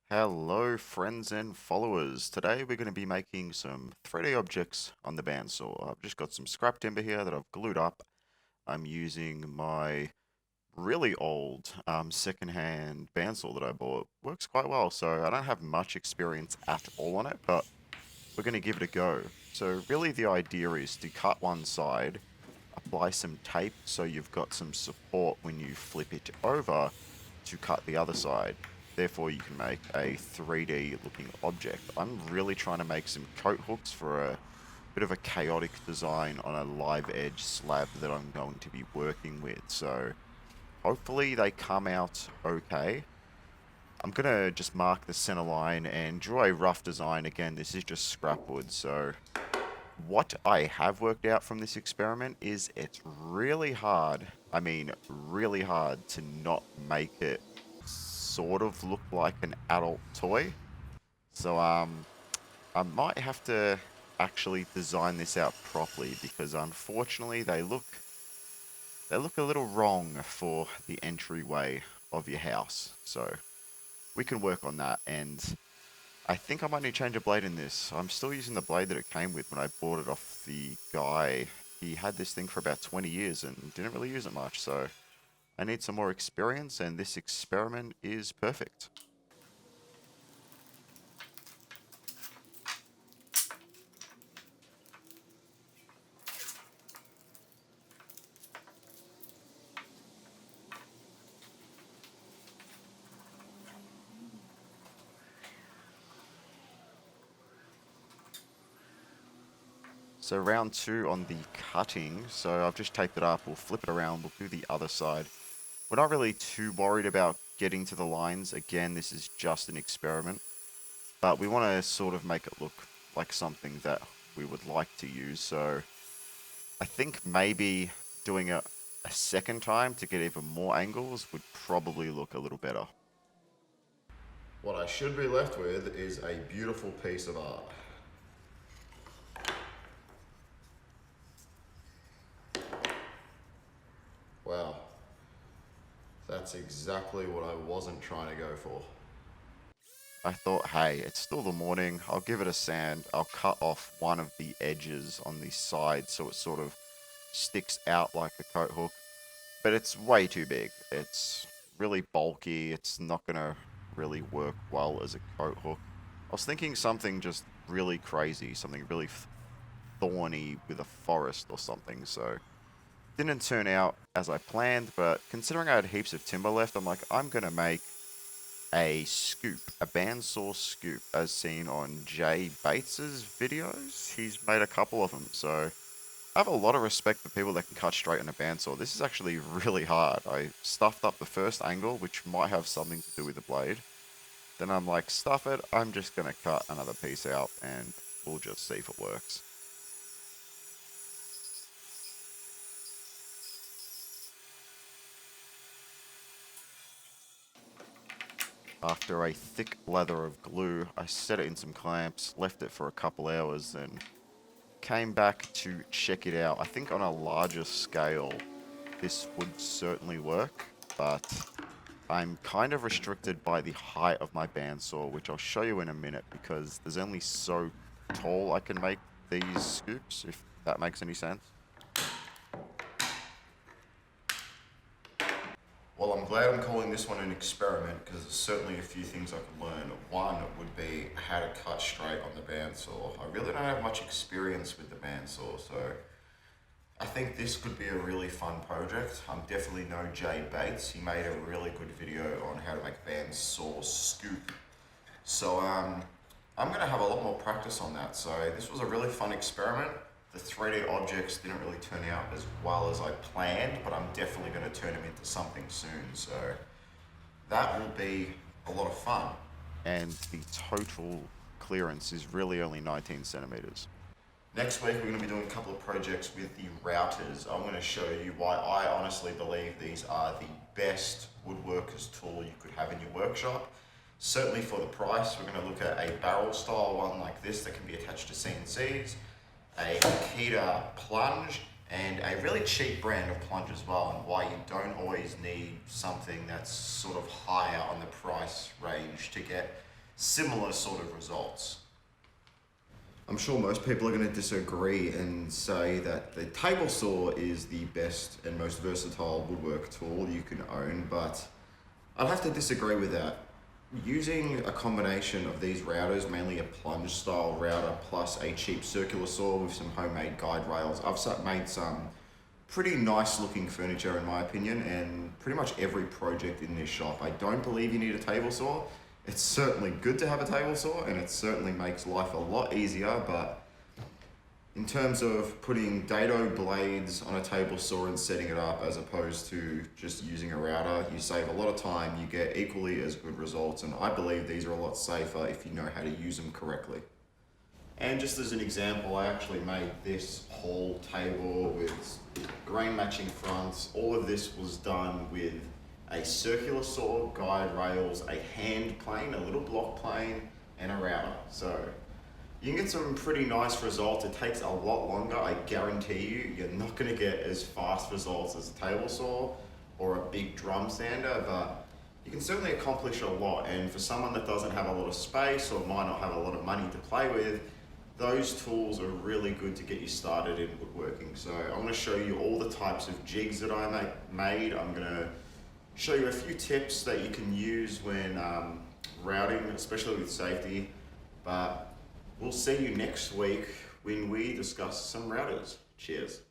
Hello, friends and followers. Today we're going to be making some 3D objects on the bandsaw. I've just got some scrap timber here that I've glued up. I'm using my really old secondhand bandsaw that I bought. Works quite well, so I don't have much experience at all on it, but we're going to give it a go. So really the idea is to cut one side, apply some tape so you've got some support when you flip it over to cut the other side. Therefore, you can make a 3D looking object. I'm really trying to make some coat hooks for a bit of a chaotic design on a live edge slab that I'm going to be working with. So hopefully they come out okay. I'm going to just mark the center line and draw a rough design. Again, this is just scrap wood, so what I have worked out from this experiment is it's really hard, really hard to not make it sort of look like an adult toy. So, I might have to actually design this out properly because unfortunately they look a little wrong for the entryway of your house. So, we can work on that, and I think I might need to change a blade in this. I'm still using the blade that it came with when I bought it off the guy. He had this thing for about 20 years and didn't really use it much, so I need some more experience, and this experiment is perfect. So round two on the cutting, so I've just taped it up, we'll flip it around, we'll do the other side. We're not really too worried about getting to the lines. Again, this is just an experiment, but we want to sort of make it look like something that we would like to use. So I think maybe doing it a second time to get even more angles would probably look a little better. What I should be left with is a beautiful piece of art. Wow, that's exactly what I wasn't trying to go for. I thought, hey, it's still the morning. I'll give it a sand. I'll cut off one of the edges on the side so it sort of sticks out like a coat hook. But it's way too big. It's really bulky. It's not going to really work well as a coat hook. I was thinking something just really crazy, something really thorny with a forest or something. So didn't turn out as I planned, but considering I had heaps of timber left, I'm like, I'm going to make a scoop, a bandsaw scoop, as seen on Jay Bates's videos. He's made a couple of them, so I have a lot of respect for people that can cut straight on a bandsaw. This is actually really hard. I stuffed up the first angle, which might have something to do with the blade. Then I'm like, stuff it, I'm just going to cut another piece out, and we'll just see if it works. After a thick lather of glue, I set it in some clamps, left it for a couple hours, then came back to check it out. I think on a larger scale, this would certainly work, but I'm kind of restricted by the height of my bandsaw, which I'll show you in a minute because there's only so tall I can make these scoops, if that makes any sense. Well, I'm glad I'm calling this one an experiment because there's certainly a few things I could learn. One would be how to cut straight on the bandsaw. I really don't have much experience with the bandsaw, so I think this could be a really fun project. I'm definitely no Jay Bates. He made a really good video on how to make a bandsaw scoop. So I'm going to have a lot more practice on that. So this was a really fun experiment. The 3D objects didn't really turn out as well as I planned, but I'm definitely going to turn them into something soon. So that will be a lot of fun. And the total clearance is really only 19 centimeters. Next week, we're going to be doing a couple of projects with the routers. I'm going to show you why I honestly believe these are the best woodworkers tool you could have in your workshop. Certainly for the price, we're going to look at a barrel style one like this that can be attached to CNCs, a Makita plunge, and a really cheap brand of plunge as well, and why you don't always need something that's sort of higher on the price range to get similar sort of results. I'm sure most people are going to disagree and say that the table saw is the best and most versatile woodwork tool you can own, but I'd have to disagree with that. Using a combination of these routers, mainly a plunge style router plus a cheap circular saw with some homemade guide rails, I've made some pretty nice looking furniture in my opinion, and pretty much every project in this shop. I don't believe you need a table saw. It's certainly good to have a table saw and it certainly makes life a lot easier, but in terms of putting dado blades on a table saw and setting it up as opposed to just using a router, you save a lot of time, you get equally as good results, and I believe these are a lot safer if you know how to use them correctly. And just as an example, I actually made this whole table with grain matching fronts. All of this was done with a circular saw, guide rails, a hand plane, a little block plane, and a router. So you can get some pretty nice results. It takes a lot longer. I guarantee you, you're not going to get as fast results as a table saw or a big drum sander, but you can certainly accomplish a lot. And for someone that doesn't have a lot of space or might not have a lot of money to play with, those tools are really good to get you started in woodworking. So I'm going to show you all the types of jigs that I made. I'm going to show you a few tips that you can use when routing, especially with safety. But we'll see you next week when we discuss some routers. Cheers.